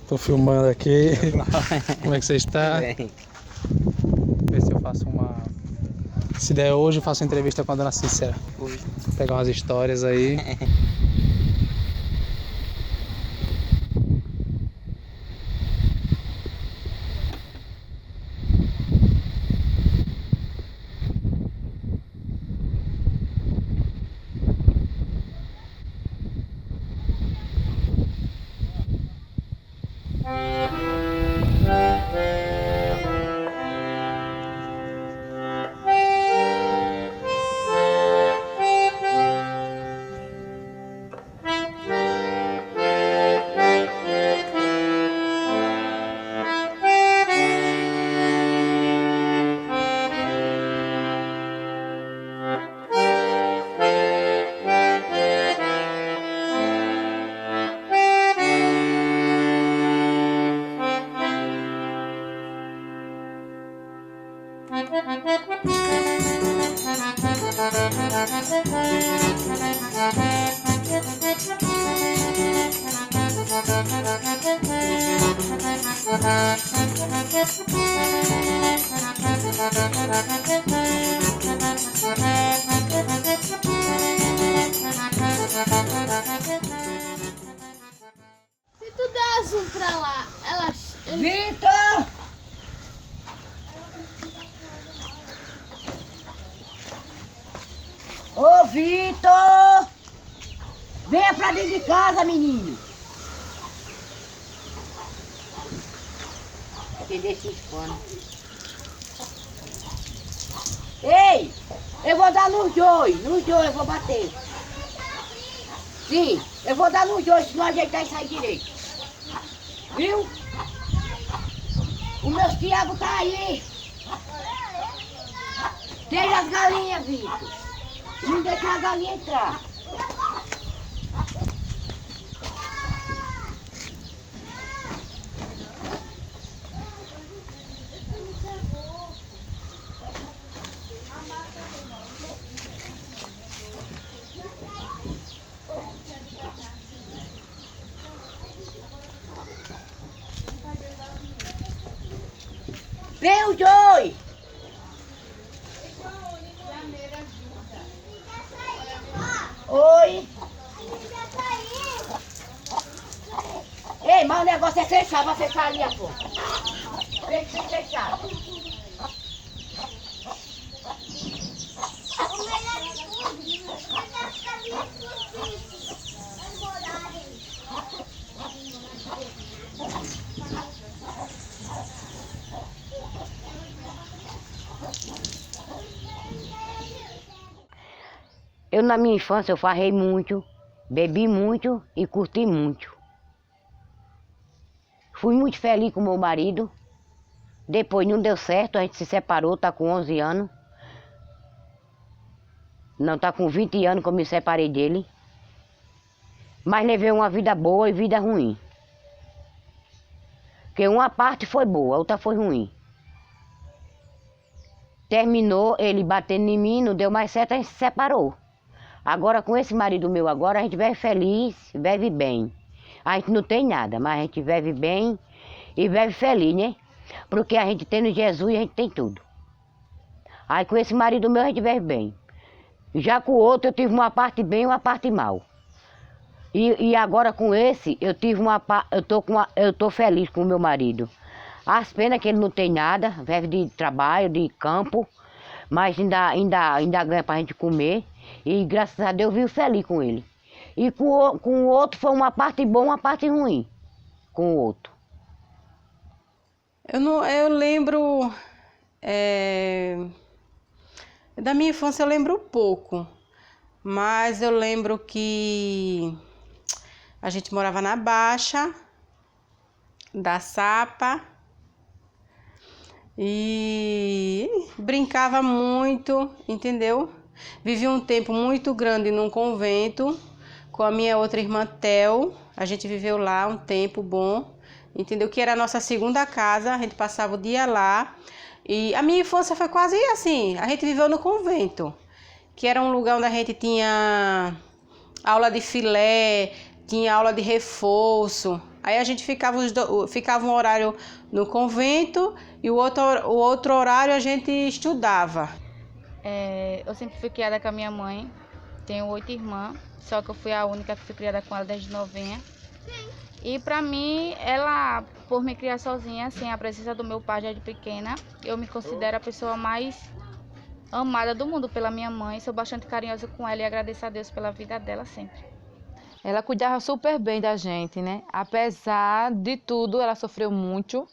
Tô filmando aqui. Como é que você está? Bem. Ver se eu faço uma... Se der hoje, eu faço uma entrevista com a dona Cícera. Hoje. Pegar umas histórias aí. Se tu der zoom pra lá, ela... Vitor! Ô, Vitor! Venha pra dentro de casa, menino! Atender esses fones. Ei! Eu vou dar nos dois eu vou bater. Sim, eu vou dar nos dois, se não ajeitar isso aí direito. Viu? O meu Thiago tá aí. Tem as galinhas, Vitor. Não deixa a galinha entrar. Vem os dois! Oi! Ei, mas o negócio é fechar, vai fechar ali a porta. Fechar. Eu, na minha infância, eu farrei muito, bebi muito e curti muito. Fui muito feliz com meu marido. Depois não deu certo, a gente se separou, tá com 11 anos. Não, tá com 20 anos que eu me separei dele. Mas levei uma vida boa e vida ruim. Porque uma parte foi boa, a outra foi ruim. Terminou ele batendo em mim, não deu mais certo, a gente se separou. Agora com esse marido meu agora, a gente vive feliz, vive bem. A gente não tem nada, mas a gente vive bem e vive feliz, né? Porque a gente tem no Jesus, a gente tem tudo. Aí com esse marido meu a gente vive bem. Já com o outro eu tive uma parte bem e uma parte mal. E agora com esse eu tive eu tô feliz com o meu marido. As penas que ele não tem nada, vive de trabalho, de campo, mas ainda ganha pra gente comer. E graças a Deus eu vivo feliz com ele. E com o outro foi uma parte boa, uma parte ruim. Com o outro. Eu lembro... Da minha infância eu lembro pouco. Mas eu lembro que a gente morava na Baixa, da Sapa. E brincava muito, entendeu? Vivi um tempo muito grande num convento com a minha outra irmã Tel. A gente viveu lá um tempo bom, entendeu? Que era a nossa segunda casa, a gente passava o dia lá. E a minha infância foi quase assim, a gente viveu no convento, que era um lugar onde a gente tinha aula de filé, tinha aula de reforço. Aí a gente ficava um horário no convento e o outro horário a gente estudava. Eu sempre fui criada com a minha mãe, tenho 8 irmãs, só que eu fui a única que fui criada com ela desde novinha. E pra mim, ela, por me criar sozinha, sem a presença do meu pai já de pequena, eu me considero a pessoa mais amada do mundo pela minha mãe. Sou bastante carinhosa com ela e agradeço a Deus pela vida dela sempre. Ela cuidava super bem da gente, né? Apesar de tudo, ela sofreu muito,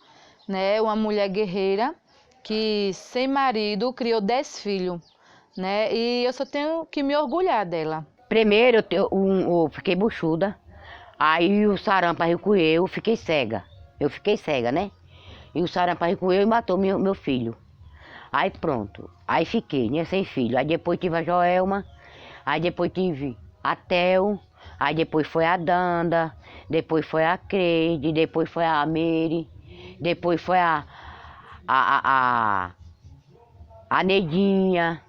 né? Uma mulher guerreira que, sem marido, criou 10 filhos, né? E eu só tenho que me orgulhar dela. Primeiro eu fiquei buchuda, aí o sarampo arrecueu, eu fiquei cega. Eu fiquei cega, né? E o sarampo arrecueu e matou meu filho. Aí pronto, aí fiquei, né, sem filho. Aí depois tive a Joelma, aí depois tive a Theo, aí depois foi a Danda, depois foi a Creide, depois foi a Mary, depois foi a Nedinha.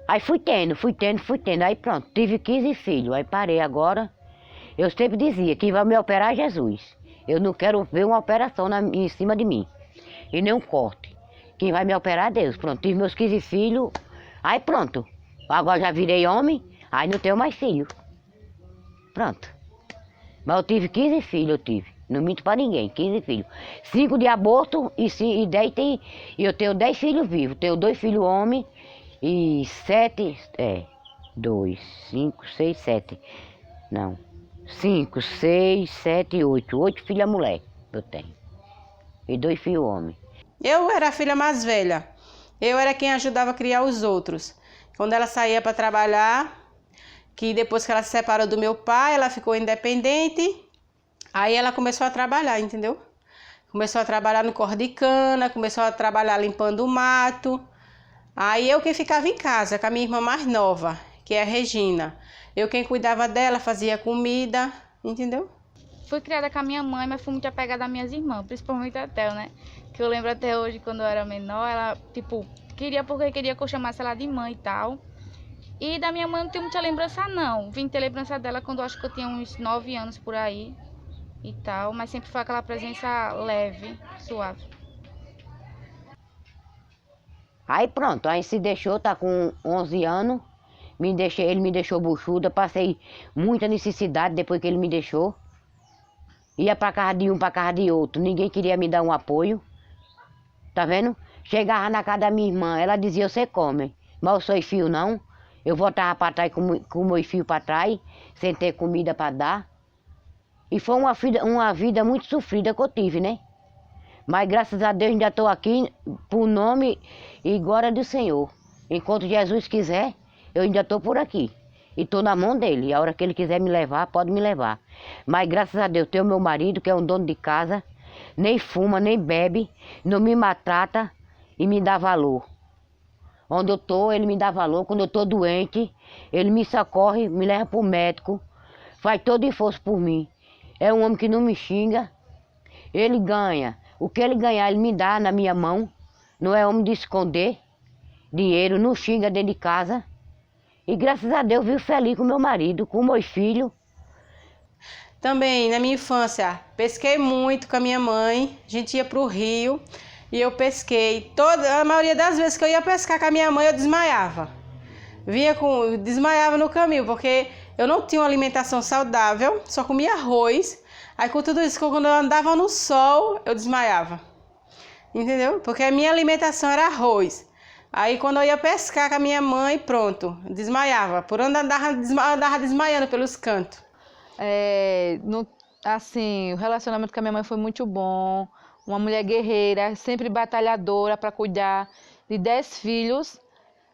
Aí fui tendo. Aí pronto, tive 15 filhos, aí parei agora. Eu sempre dizia que vai me operar Jesus. Eu não quero ver uma operação em cima de mim, e nem um corte. Quem vai me operar é Deus. Pronto, tive meus 15 filhos, aí pronto. Agora já virei homem, aí não tenho mais filho. Pronto. Mas eu tive 15 filhos, eu tive. Não minto pra ninguém, 15 filhos. 5 de aborto e 10 tem. E eu tenho 10 filhos vivos. Tenho 2 filhos homens e 7. 2, 5, 6, 7. Não. 5, 6, 7, 8. 8 filhas mulher eu tenho. E 2 filhos homens. Eu era a filha mais velha. Eu era quem ajudava a criar os outros. Quando ela saía para trabalhar, que depois que ela se separou do meu pai, ela ficou independente. Aí ela começou a trabalhar, entendeu? Começou a trabalhar no corte de cana, começou a trabalhar limpando o mato. Aí eu quem ficava em casa com a minha irmã mais nova, que é a Regina. Eu quem cuidava dela, fazia comida, entendeu? Fui criada com a minha mãe, mas fui muito apegada às minhas irmãs, principalmente a Theo, né? Que eu lembro até hoje, quando eu era menor, ela, queria que eu chamasse ela de mãe e tal. E da minha mãe não tenho muita lembrança, não. Vim ter lembrança dela quando eu acho que eu tinha uns 9 anos por aí e tal, mas sempre foi aquela presença leve, suave. Aí pronto, aí se deixou, tá com 11 anos, ele me deixou buchuda, passei muita necessidade depois que ele me deixou. Ia pra casa de um, pra casa de outro, ninguém queria me dar um apoio, tá vendo? Chegava na casa da minha irmã, ela dizia, você come, mas eu sou filho não. Eu voltava pra trás com o meu filho pra trás, sem ter comida pra dar. E foi uma vida muito sofrida que eu tive, né? Mas graças a Deus ainda estou aqui por nome e glória do Senhor. Enquanto Jesus quiser, eu ainda estou por aqui. E estou na mão dele. E a hora que ele quiser me levar, pode me levar. Mas graças a Deus, tenho meu marido, que é um dono de casa, nem fuma, nem bebe, não me maltrata e me dá valor. Onde eu estou, ele me dá valor. Quando eu estou doente, ele me socorre, me leva para o médico, faz todo esforço por mim. É um homem que não me xinga, ele ganha. O que ele ganhar, ele me dá na minha mão. Não é homem de esconder dinheiro, não xinga dentro de casa. E graças a Deus, vivo feliz com meu marido, com meus filhos. Também, na minha infância, pesquei muito com a minha mãe. A gente ia para o rio e eu pesquei. A maioria das vezes que eu ia pescar com a minha mãe, eu desmaiava. Desmaiava no caminho, porque eu não tinha uma alimentação saudável, só comia arroz. Aí com tudo isso, quando eu andava no sol, eu desmaiava. Entendeu? Porque a minha alimentação era arroz. Aí quando eu ia pescar com a minha mãe, pronto, desmaiava. Por onde andava desmaiando pelos cantos. Assim, o relacionamento com a minha mãe foi muito bom. Uma mulher guerreira, sempre batalhadora para cuidar de 10 filhos.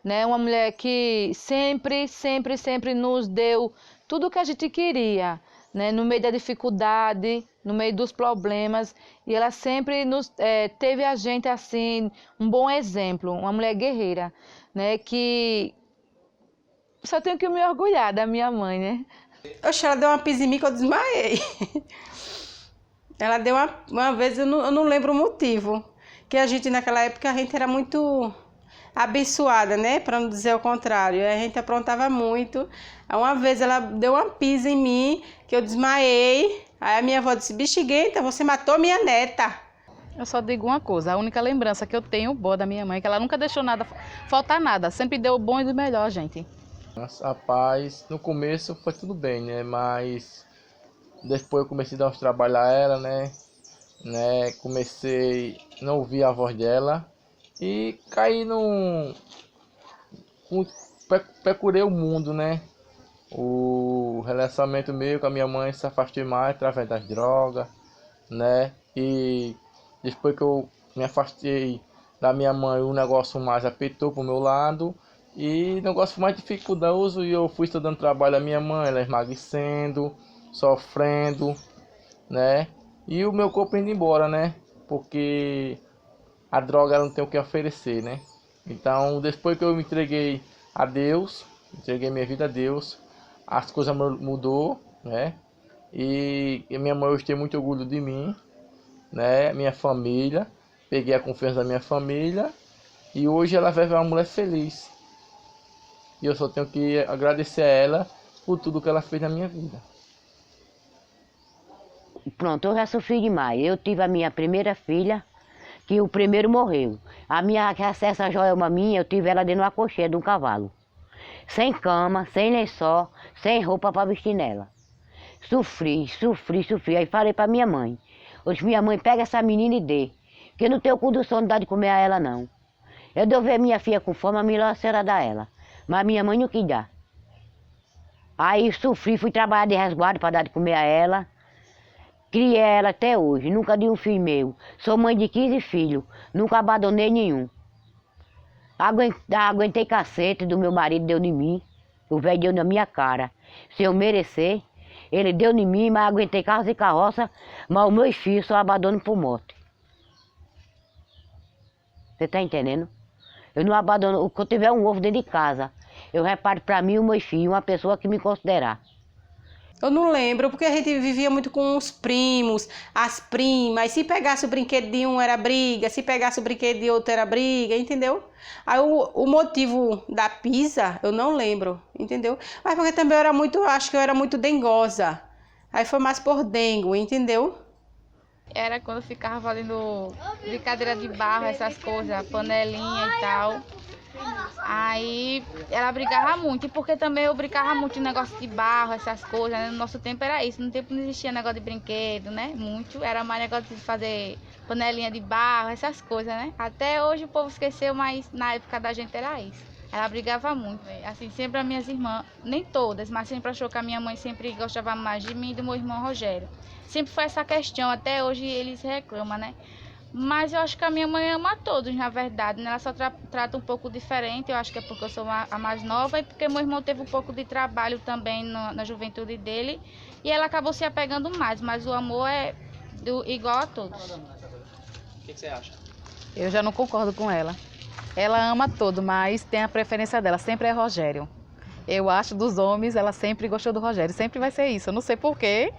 Né? Uma mulher que sempre nos deu tudo o que a gente queria. Né, no meio da dificuldade, no meio dos problemas, e ela sempre teve a gente assim, um bom exemplo, uma mulher guerreira, né, que só tenho que me orgulhar da minha mãe, né. Oxe, ela deu uma pisa em mim que eu desmaiei. Ela deu uma vez, eu não lembro o motivo, que a gente naquela época, a gente era muito abençoada, né? Para não dizer o contrário. A gente aprontava muito. Uma vez ela deu uma pisa em mim, que eu desmaiei. Aí a minha avó disse, bexiguenta, você matou minha neta. Eu só digo uma coisa, a única lembrança que eu tenho boa da minha mãe é que ela nunca deixou nada faltar nada, sempre deu o bom e do melhor, gente. Rapaz, no começo foi tudo bem, né? Mas depois eu comecei a dar uns trabalhos a ela, né? Comecei a não ouvir a voz dela e caí procurei o mundo, né? O relacionamento meu com a minha mãe se afastou mais através das drogas, né? E depois que eu me afastei da minha mãe, o negócio mais apertou pro meu lado e o negócio mais dificultoso, e eu fui estudando trabalho a minha mãe, ela emagrecendo, sofrendo, né? E o meu corpo indo embora, né? Porque a droga ela não tem o que oferecer, né? Então, depois que eu me entreguei a Deus, entreguei minha vida a Deus, as coisas mudou, né? E minha mãe hoje tem muito orgulho de mim, né? Minha família, peguei a confiança da minha família e hoje ela vai ver uma mulher feliz. E eu só tenho que agradecer a ela por tudo que ela fez na minha vida. Pronto, eu já sofri demais. Eu tive a minha primeira filha, que o primeiro morreu. Essa Joelma minha, eu tive ela dentro de uma cocheira de um cavalo. Sem cama, sem lençol, sem roupa para vestir nela. Sofri. Aí falei para minha mãe. Hoje minha mãe, pega essa menina e dê. Porque eu não tenho condição de dar de comer a ela, não. Eu devo ver minha filha com fome, a melhor será dar ela. Mas minha mãe não quis dar. Aí sofri, fui trabalhar de resguardo para dar de comer a ela. Criei ela até hoje, nunca dei um filho meu. Sou mãe de 15 filhos, nunca abandonei nenhum. Aguentei cacete do meu marido, deu em mim. O velho deu na minha cara. Se eu merecer, ele deu em mim, mas aguentei carros e carroça, mas os meus filhos só abandono por morte. Você tá entendendo? Eu não abandono, quando tiver um ovo dentro de casa, eu reparo para mim e os meus filhos, uma pessoa que me considerar. Eu não lembro, porque a gente vivia muito com os primos, as primas. Se pegasse o brinquedo de um era briga, se pegasse o brinquedo de outro era briga, entendeu? Aí o motivo da pisa, eu não lembro, entendeu? Mas porque também eu era muito, acho que eu era muito dengosa. Aí foi mais por dengo, entendeu? Era quando eu ficava fazendo brincadeira de barro, essas coisas, panelinha e tal. Aí ela brigava muito, e porque também eu brincava muito em negócio de barro, essas coisas, né? No nosso tempo era isso, no tempo não existia negócio de brinquedo, né? Muito, era mais negócio de fazer panelinha de barro, essas coisas, né? Até hoje o povo esqueceu, mas na época da gente era isso. Ela brigava muito, assim, sempre as minhas irmãs, nem todas, mas sempre achou que a minha mãe sempre gostava mais de mim e do meu irmão Rogério. Sempre foi essa questão, até hoje eles reclamam, né? Mas eu acho que a minha mãe ama todos, na verdade, né? Ela só trata um pouco diferente, eu acho que é porque eu sou a mais nova e porque meu irmão teve um pouco de trabalho também na juventude dele e ela acabou se apegando mais, mas o amor é igual a todos. O que você acha? Eu já não concordo com ela. Ela ama todo, mas tem a preferência dela, sempre é Rogério. Eu acho dos homens, ela sempre gostou do Rogério, sempre vai ser isso, eu não sei porquê,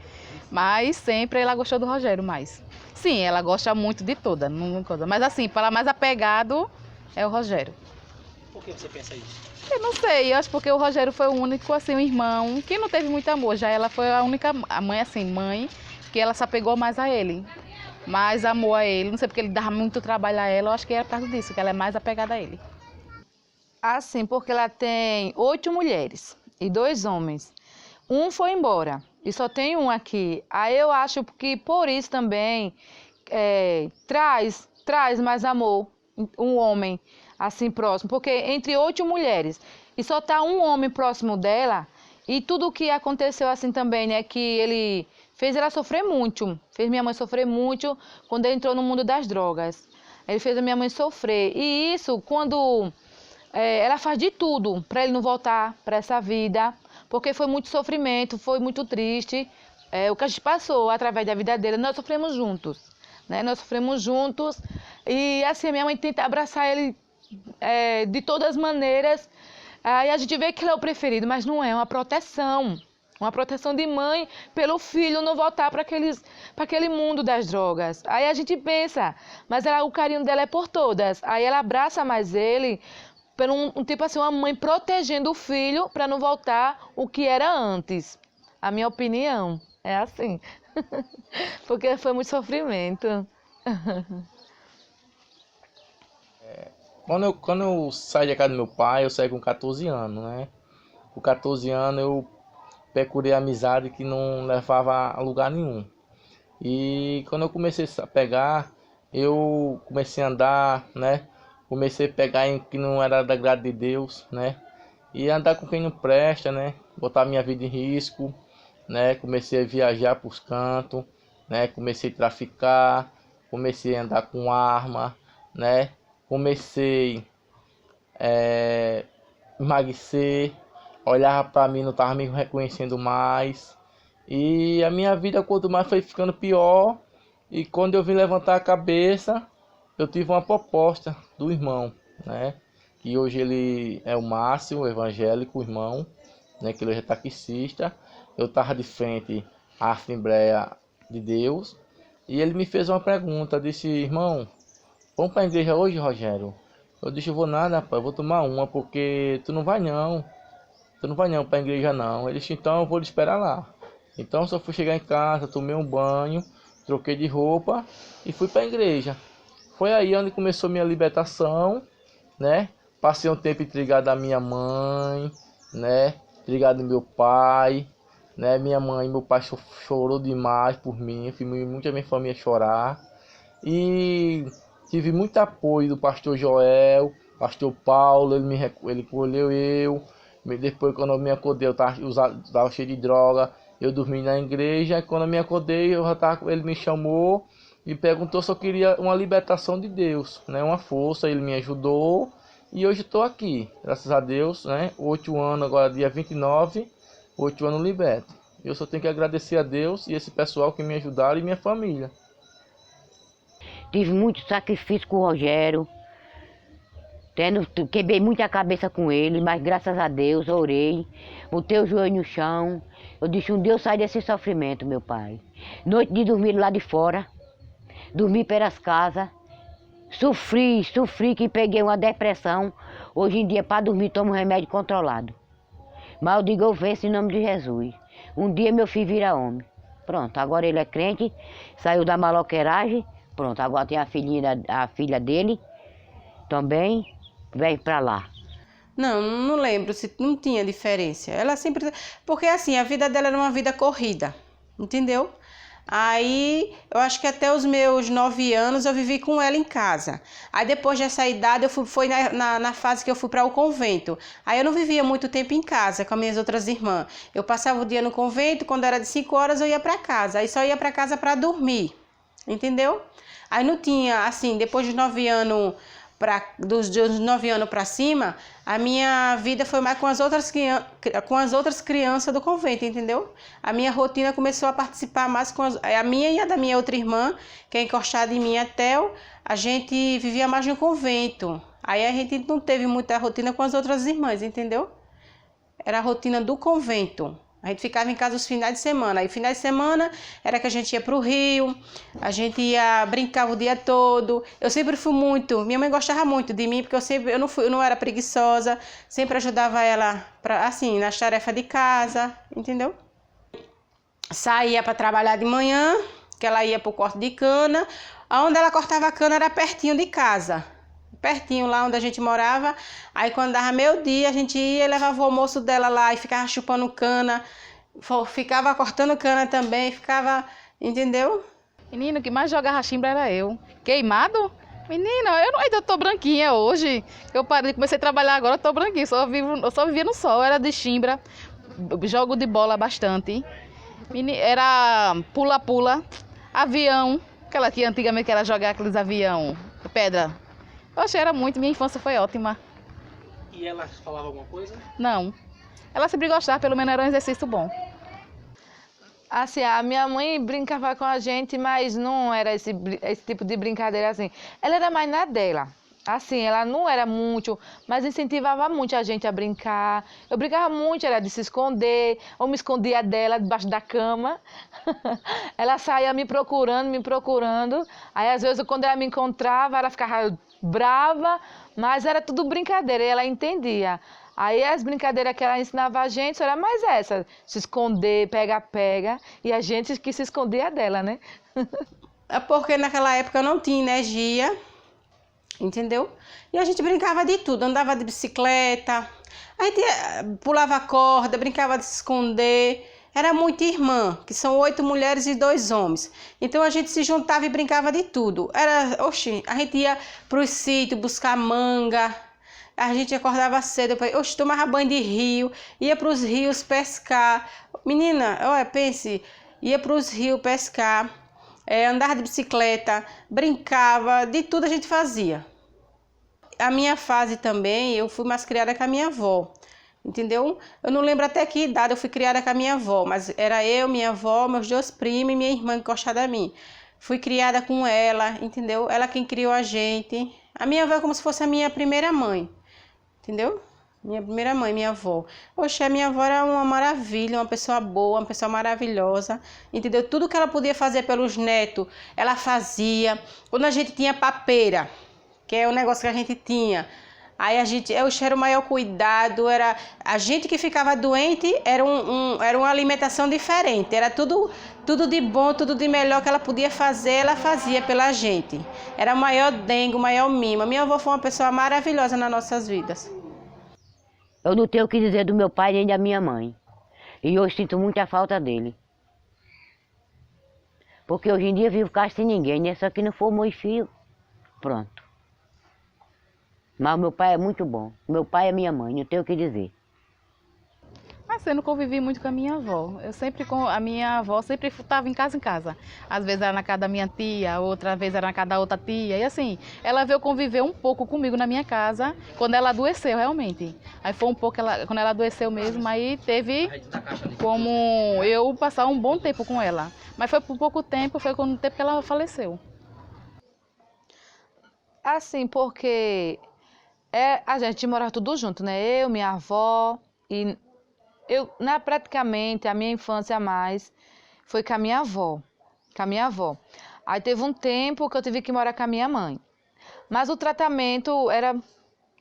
mas sempre ela gostou do Rogério mais. Sim, ela gosta muito de toda, mas assim, para ela mais apegado é o Rogério. Por que você pensa isso? Eu não sei, eu acho porque o Rogério foi o único, assim, o irmão que não teve muito amor, já ela foi a única, a mãe, assim, mãe, que ela se apegou mais a ele. Mais amor a ele, não sei porque ele dava muito trabalho a ela, eu acho que era por causa disso, que ela é mais apegada a ele. Assim, porque ela tem 8 mulheres e 2 homens. Um foi embora e só tem um aqui. Aí eu acho que por isso também traz mais amor um homem assim próximo. Porque entre 8 mulheres e só tá um homem próximo dela e tudo o que aconteceu assim também, né, que ele fez ela sofrer muito, fez minha mãe sofrer muito quando ele entrou no mundo das drogas. Ele fez a minha mãe sofrer e isso quando ela faz de tudo para ele não voltar para essa vida, porque foi muito sofrimento, foi muito triste. O que a gente passou através da vida dele, nós sofremos juntos, né? Nós sofremos juntos e assim a minha mãe tenta abraçar ele de todas as maneiras. Aí a gente vê que ele é o preferido, mas não é uma proteção. Uma proteção de mãe pelo filho não voltar para aquele mundo das drogas. Aí a gente pensa, mas o carinho dela é por todas. Aí ela abraça mais ele, por tipo assim, uma mãe protegendo o filho para não voltar o que era antes. A minha opinião é assim. Porque foi muito sofrimento. Quando eu saí da casa do meu pai, eu saí com 14 anos, né? Com 14 anos eu procurei amizade que não levava a lugar nenhum. E quando eu comecei a pegar, eu comecei a andar, né? Comecei a pegar em que não era da graça de Deus, né? E andar com quem não presta, né? Botar minha vida em risco, né? Comecei a viajar para os cantos, né? Comecei a traficar, comecei a andar com arma, né? Comecei a emagrecer, olhava para mim, não estava me reconhecendo mais. E a minha vida, quanto mais foi ficando pior. E quando eu vim levantar a cabeça, eu tive uma proposta do irmão, né? Que hoje ele é o Márcio, o evangélico, o irmão, né? Que ele hoje é taxista. Eu estava de frente à Assembleia de Deus. E ele me fez uma pergunta, disse: irmão, vamos para a igreja hoje, Rogério? Eu disse: eu vou nada, rapaz, eu vou tomar uma, porque tu não vai não. Tu não vai não para a igreja não. Ele disse: então eu vou lhe esperar lá. Então só fui chegar em casa, tomei um banho, troquei de roupa e fui para a igreja. Foi aí onde começou minha libertação, né? Passei um tempo intrigado da minha mãe, né? Intrigado do meu pai, né? Minha mãe e meu pai chorou demais por mim, fiz muito a minha família chorar. E tive muito apoio do pastor Joel, pastor Paulo, ele colheu eu. Depois, quando eu me acordei, eu estava cheio de droga, eu dormi na igreja. E quando eu me acordei, ele me chamou e perguntou se eu queria uma libertação de Deus, né? Uma força, ele me ajudou e hoje estou aqui, graças a Deus, né? 8 anos, agora dia 29, 8 anos liberto. Eu só tenho que agradecer a Deus e esse pessoal que me ajudaram e minha família. Tive muito sacrifício com o Rogério, quebrei muita cabeça com ele, mas graças a Deus orei, botei o joelho no chão. Eu disse: um dia eu saio desse sofrimento, meu pai. Noite de dormir lá de fora, dormi pelas casas, sofri que peguei uma depressão. Hoje em dia, para dormir, tomo remédio controlado. Mas eu digo: eu venço em nome de Jesus. Um dia meu filho vira homem. Pronto, agora ele é crente, saiu da maloqueiragem. Pronto, agora tem a filha dele também, vem pra lá. Não lembro se não tinha diferença. Ela sempre... Porque assim, a vida dela era uma vida corrida, entendeu? Aí, eu acho que até os meus 9 anos eu vivi com ela em casa. Aí depois dessa idade, foi na fase que eu fui para o convento. Aí eu não vivia muito tempo em casa com as minhas outras irmãs. Eu passava o dia no convento, quando era de 5 horas eu ia para casa. Aí só ia para casa para dormir, entendeu? Aí não tinha, assim, depois dos 9 anos... dos 9 anos para cima, a minha vida foi mais com as outras crianças do convento, entendeu? A minha rotina começou a participar mais com a minha e a da minha outra irmã, que é encostada em mim, a Theo. A gente vivia mais no convento. Aí a gente não teve muita rotina com as outras irmãs, entendeu? Era a rotina do convento. A gente ficava em casa os finais de semana. Aí, finais de semana, era que a gente ia para o Rio, a gente brincava o dia todo. Eu sempre fui muito... Minha mãe gostava muito de mim, porque eu não era preguiçosa, sempre ajudava ela, assim, nas tarefas de casa, entendeu? Saía para trabalhar de manhã, que ela ia para o corte de cana. Onde ela cortava a cana era pertinho de casa. Pertinho lá onde a gente morava. Aí quando dava meio-dia, a gente ia e levava o almoço dela lá e ficava chupando cana, ficava cortando cana também, ficava, entendeu? Menino, que mais jogava chimbra era eu. Queimado? Menina, eu tô branquinha hoje. Eu comecei a trabalhar agora, eu tô branquinha, eu só vivia no sol, era de chimbra, jogo de bola bastante. Era pula-pula, avião, que ela tinha antigamente, que era jogar aqueles avião, pedra. Eu achei era muito, minha infância foi ótima. E ela falava alguma coisa? Não. Ela sempre gostava, pelo menos era um exercício bom. Assim, a minha mãe brincava com a gente, mas não era esse tipo de brincadeira assim. Ela era mais na dela. Assim, ela não era muito, mas incentivava muito a gente a brincar. Eu brincava muito, era de se esconder, ou me escondia dela debaixo da cama. Ela saía me procurando. Aí, às vezes, quando ela me encontrava, ela ficava brava, mas era tudo brincadeira e ela entendia. Aí, as brincadeiras que ela ensinava a gente era mais essa, se esconder, pega, e a gente que se escondia dela, né? É porque naquela época eu não tinha energia, entendeu? E a gente brincava de tudo, andava de bicicleta, a gente pulava corda, brincava de se esconder. Era muita irmã, que são 8 mulheres e 2 homens. Então a gente se juntava e brincava de tudo. A gente ia para os sítios buscar manga, a gente acordava cedo, tomava banho de rio, ia para os rios pescar. Menina, olha, pense, ia para os rios pescar, andava de bicicleta, brincava, de tudo a gente fazia. A minha fase também, eu fui mais criada com a minha avó, entendeu? Eu não lembro até que idade eu fui criada com a minha avó, mas era eu, minha avó, meus 2 primos e minha irmã encostada a mim. Fui criada com ela, entendeu? Ela quem criou a gente. A minha avó é como se fosse a minha primeira mãe, entendeu? Minha primeira mãe, minha avó. Oxe, a minha avó era uma maravilha, uma pessoa boa, uma pessoa maravilhosa, entendeu? Tudo que ela podia fazer pelos netos, ela fazia. Quando a gente tinha papeira, que é o negócio que a gente tinha, aí eu era o maior cuidado, era a gente que ficava doente, era uma alimentação diferente, era tudo de bom, tudo de melhor que ela podia fazer, ela fazia pela gente. Era o maior dengue, o maior mimo. Minha avó foi uma pessoa maravilhosa nas nossas vidas. Eu não tenho o que dizer do meu pai nem da minha mãe. E eu sinto muita falta dele. Porque hoje em dia eu vivo quase sem ninguém, né? Só que não for meu filho, pronto. Mas o meu pai é muito bom. Meu pai é minha mãe, não tenho o que dizer. Assim, eu não convivi muito com a minha avó. A minha avó sempre estava em casa. Às vezes era na casa da minha tia, outra vez era na casa da outra tia. E assim, ela veio conviver um pouco comigo na minha casa quando ela adoeceu, realmente. Aí foi um pouco, quando ela adoeceu mesmo, aí teve como eu passar um bom tempo com ela. Mas foi por pouco tempo, foi quando o tempo que ela faleceu. Assim, porque a gente morava tudo junto, né? Eu, minha avó e... praticamente, a minha infância mais foi com a minha avó. Aí teve um tempo que eu tive que morar com a minha mãe. Mas o tratamento era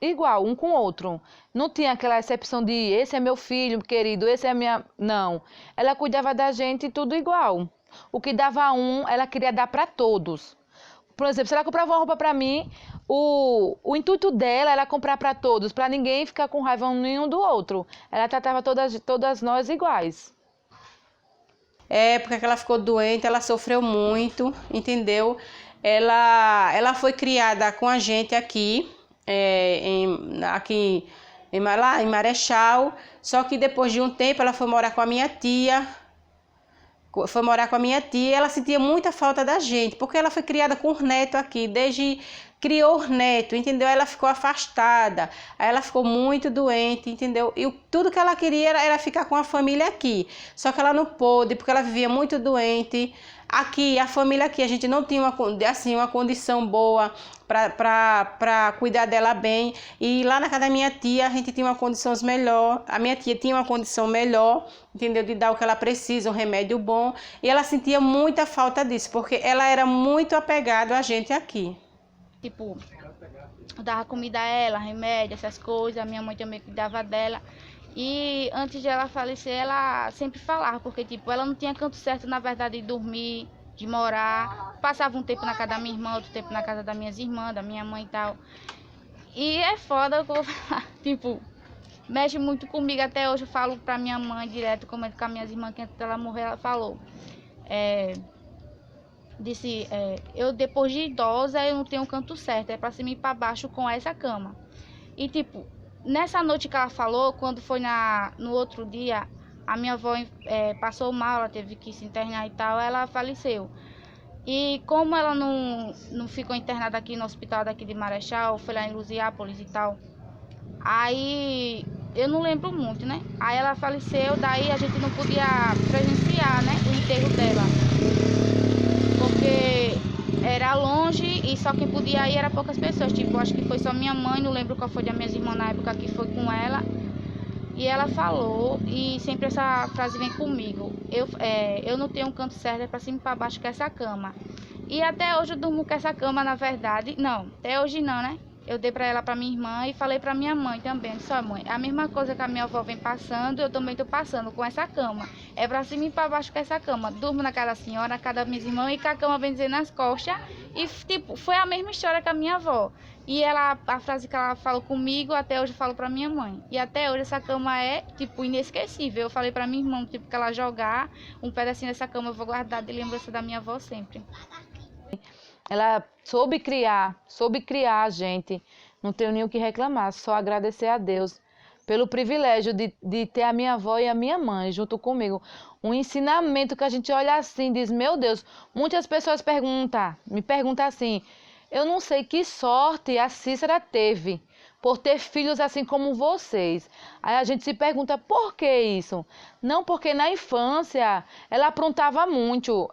igual, um com o outro. Não tinha aquela exceção de esse é meu filho querido, esse é minha... Não. Ela cuidava da gente tudo igual. O que dava ela queria dar para todos. Por exemplo, se ela comprava uma roupa para mim, o intuito dela era comprar para todos, para ninguém ficar com raiva nenhum do outro. Ela tratava todas nós iguais. Porque ela ficou doente, ela sofreu muito, entendeu? Ela foi criada com a gente aqui, lá em Marechal, só que depois de um tempo ela foi morar com a minha tia. Ela sentia muita falta da gente, porque ela foi criada com os netos aqui, criou os netos, entendeu? Ela ficou afastada, aí ela ficou muito doente, entendeu? E tudo que ela queria era ficar com a família aqui, só que ela não pôde, porque ela vivia muito doente. Aqui, a família aqui, a gente não tinha uma condição boa para cuidar dela bem. E lá na casa da minha tia, a gente tinha uma condição melhor. A minha tia tinha uma condição melhor, entendeu? De dar o que ela precisa, um remédio bom. E ela sentia muita falta disso, porque ela era muito apegada a gente aqui. Tipo, eu dava comida a ela, remédio, essas coisas. A minha mãe também cuidava dela. E antes de ela falecer, ela sempre falava, porque tipo, ela não tinha canto certo, na verdade, de dormir, de morar. Passava um tempo na casa da minha irmã, outro tempo na casa das minhas irmãs, da minha mãe e tal. E é foda, tipo, mexe muito comigo. Até hoje eu falo pra minha mãe direto, comento com as minhas irmãs, que antes dela morrer, ela falou. Eu depois de idosa, eu não tenho canto certo, é pra cima e pra baixo com essa cama. E tipo, nessa noite que ela falou, quando foi no outro dia, a minha avó passou mal, ela teve que se internar e tal, ela faleceu. E como ela não ficou internada aqui no hospital daqui de Marechal, foi lá em Luziápolis e tal, aí eu não lembro muito, né? Aí ela faleceu, daí a gente não podia presenciar, né, o enterro dela. Porque era longe e só quem podia ir era poucas pessoas. Tipo, acho que foi só minha mãe, não lembro qual foi das minhas irmãs na época que foi com ela. E ela falou, e sempre essa frase vem comigo: eu não tenho um canto certo, é pra cima e pra baixo com essa cama. E até hoje eu durmo com essa cama, na verdade. Não, até hoje não, né? Eu dei pra ela, pra minha irmã, e falei pra minha mãe também. Disse: ó, mãe, a mesma coisa que a minha avó vem passando, eu também tô passando com essa cama. É pra cima e pra baixo com essa cama. Durmo na casa da senhora, na casa das minhas irmãs, e com a cama vem dizer nas costas. E, tipo, foi a mesma história que a minha avó. E ela, a frase que ela falou comigo, até hoje eu falo pra minha mãe. E até hoje essa cama é, tipo, inesquecível. Eu falei pra minha irmã, tipo, que ela jogar um pedacinho dessa cama, eu vou guardar de lembrança da minha avó sempre. Ela soube criar a gente. Não tenho nem o que reclamar, só agradecer a Deus pelo privilégio de ter a minha avó e a minha mãe junto comigo. Um ensinamento que a gente olha assim, diz: meu Deus, muitas pessoas me perguntam assim: eu não sei que sorte a Cícera teve por ter filhos assim como vocês. Aí a gente se pergunta: por que isso? Não, porque na infância ela aprontava muito,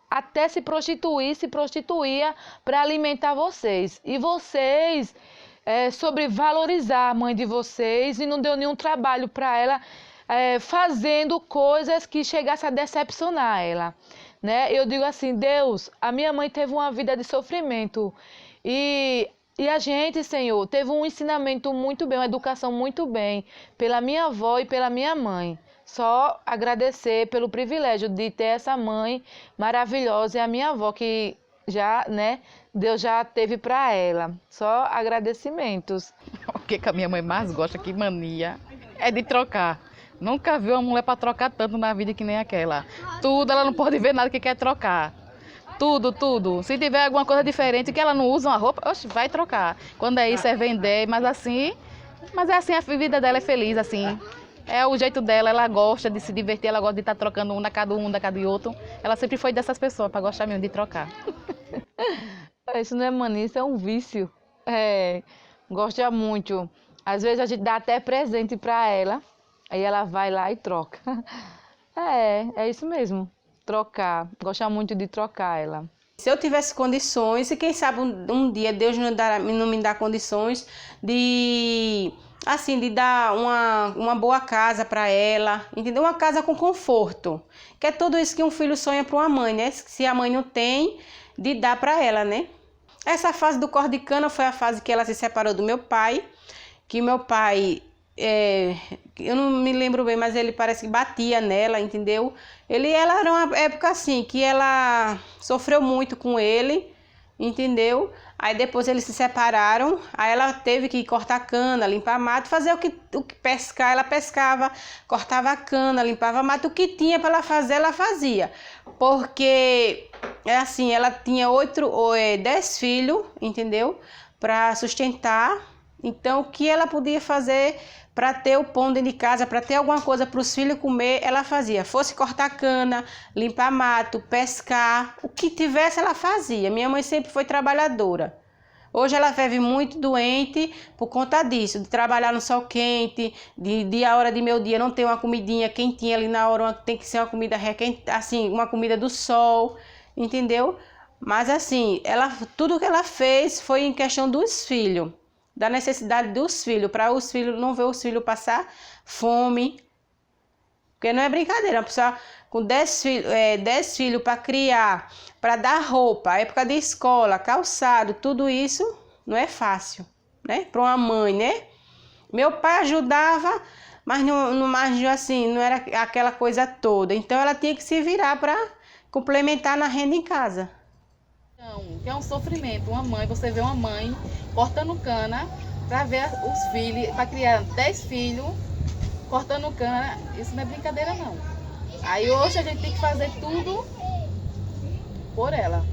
até se prostituía para alimentar vocês. E vocês sobre valorizar a mãe de vocês e não deu nenhum trabalho para ela, fazendo coisas que chegassem a decepcionar ela, né? Eu digo assim: Deus, a minha mãe teve uma vida de sofrimento e a gente, Senhor, teve um ensinamento muito bem, uma educação muito bem pela minha avó e pela minha mãe. Só agradecer pelo privilégio de ter essa mãe maravilhosa e a minha avó que já, né, Deus já teve para ela. Só agradecimentos. O que a minha mãe mais gosta, que mania, é de trocar. Nunca viu uma mulher para trocar tanto na vida que nem aquela. Tudo, ela não pode ver nada que quer trocar. Tudo, tudo. Se tiver alguma coisa diferente que ela não usa uma roupa, oxe, vai trocar. Quando é isso, é vender, mas é assim, a vida dela é feliz, assim. É o jeito dela, ela gosta de se divertir, ela gosta de estar trocando um da cada de outro. Ela sempre foi dessas pessoas, para gostar mesmo de trocar. Isso não é mania, isso é um vício. Gosta muito. Às vezes a gente dá até presente para ela, aí ela vai lá e troca. É isso mesmo, trocar. Gosta muito de trocar ela. Se eu tivesse condições, e quem sabe um dia Deus não me dá condições de dar uma boa casa para ela, entendeu? Uma casa com conforto, que é tudo isso que um filho sonha para uma mãe, né? Se a mãe não tem, de dar para ela, né? Essa fase do corte de cana foi a fase que ela se separou do meu pai, que meu pai, eu não me lembro bem, mas ele parece que batia nela, entendeu? Ela era uma época assim, que ela sofreu muito com ele, entendeu? Aí depois eles se separaram, aí ela teve que cortar cana, limpar mato, fazer o que pescar, ela pescava, cortava cana, limpava mato, o que tinha para ela fazer, ela fazia. Porque, assim, ela tinha 10 filhos, entendeu? Para sustentar, então o que ela podia fazer para ter o pão dentro de casa, para ter alguma coisa para os filhos comer, ela fazia. Fosse cortar cana, limpar mato, pescar, o que tivesse ela fazia. Minha mãe sempre foi trabalhadora. Hoje ela vive muito doente por conta disso, de trabalhar no sol quente, de a hora de meu dia não ter uma comidinha quentinha ali na hora, tem que ser uma comida requentada, assim, uma comida do sol, entendeu? Mas assim, tudo que ela fez foi em questão dos filhos, da necessidade dos filhos, para os filhos não ver os filhos passar fome. Porque não é brincadeira, uma pessoa com 10 filhos para criar, para dar roupa, época de escola, calçado, tudo isso não é fácil, né? Para uma mãe, né? Meu pai ajudava, mas assim, não era aquela coisa toda. Então ela tinha que se virar para complementar na renda em casa. Que é um sofrimento, uma mãe, você vê uma mãe cortando cana para ver os filhos, para criar 10 filhos, cortando cana, isso não é brincadeira não. Aí hoje a gente tem que fazer tudo por ela.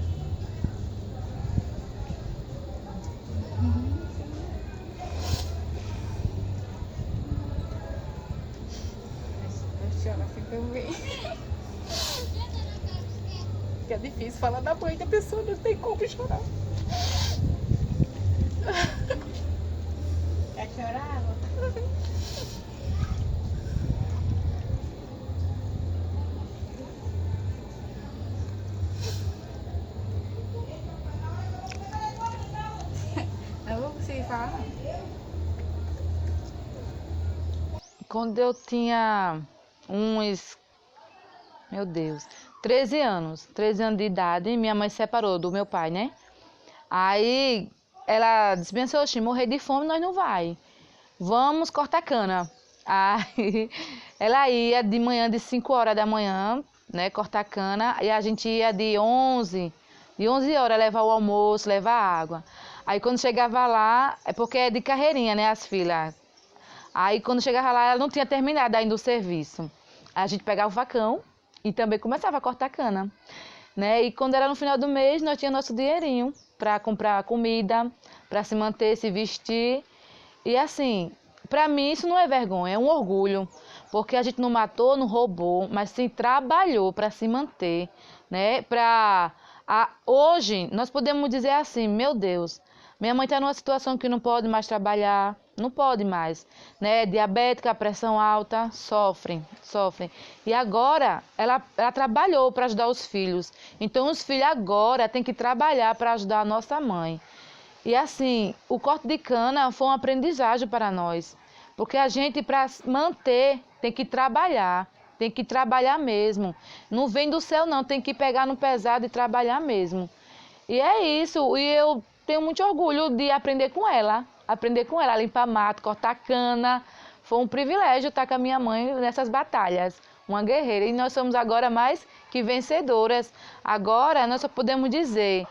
Eu choro assim também. Que é difícil falar da mãe, que a pessoa não tem como chorar. Quer chorar? Quando eu tinha uns, meu Deus, 13 anos de idade, minha mãe se separou do meu pai, né? Aí ela disse, pensou, oxi, morrer de fome nós não vai. Vamos cortar cana. Aí ela ia de manhã, de 5 horas da manhã, né, cortar cana, e a gente ia de 11 horas levar o almoço, levar água. Aí quando chegava lá, é porque é de carreirinha, né, as filas. Aí quando chegava lá, ela não tinha terminado ainda o serviço. Aí a gente pegava o facão e também começava a cortar cana, né? E quando era no final do mês, nós tínhamos nosso dinheirinho para comprar comida, para se manter, se vestir. E assim, para mim isso não é vergonha, é um orgulho, porque a gente não matou, não roubou, mas sim trabalhou para se manter, né? Hoje nós podemos dizer assim, meu Deus, minha mãe está numa situação que não pode mais trabalhar, não pode mais, né? Diabética, pressão alta, sofrem. E agora ela trabalhou para ajudar os filhos, então os filhos agora têm que trabalhar para ajudar a nossa mãe. E assim, o corte de cana foi uma aprendizagem para nós, porque a gente, para manter, tem que trabalhar mesmo. Não vem do céu não, tem que pegar no pesado e trabalhar mesmo. E é isso, e eu tenho muito orgulho de aprender com ela, a limpar mato, cortar cana. Foi um privilégio estar com a minha mãe nessas batalhas, uma guerreira. E nós somos agora mais que vencedoras. Agora nós só podemos dizer,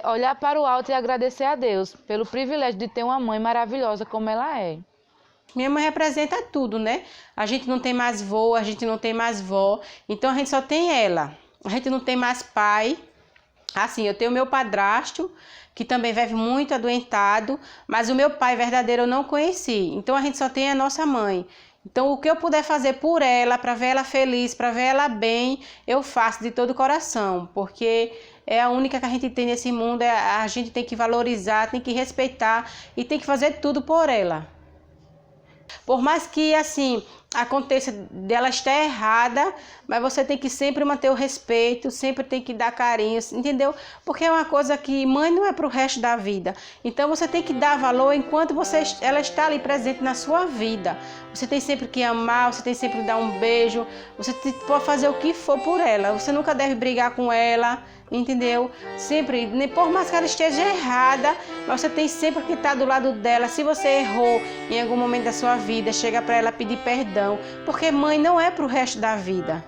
olhar para o alto e agradecer a Deus pelo privilégio de ter uma mãe maravilhosa como ela é. Minha mãe representa tudo, né? A gente não tem mais vô, a gente não tem mais vó, então a gente só tem ela. A gente não tem mais pai. Assim, eu tenho meu padrasto, que também vive muito adoentado, mas o meu pai verdadeiro eu não conheci. Então a gente só tem a nossa mãe. Então o que eu puder fazer por ela, para ver ela feliz, para ver ela bem, eu faço de todo o coração, porque é a única que a gente tem nesse mundo, a gente tem que valorizar, tem que respeitar e tem que fazer tudo por ela. Por mais que, assim, aconteça dela estar errada, mas você tem que sempre manter o respeito, sempre tem que dar carinho, entendeu? Porque é uma coisa que mãe não é para o resto da vida. Então você tem que dar valor enquanto ela está ali presente na sua vida. Você tem sempre que amar, você tem sempre que dar um beijo, você pode fazer o que for por ela. Você nunca deve brigar com ela, entendeu? Sempre, por mais que ela esteja errada, mas você tem sempre que estar do lado dela. Se você errou em algum momento da sua vida, chega para ela pedir perdão, porque mãe não é para o resto da vida.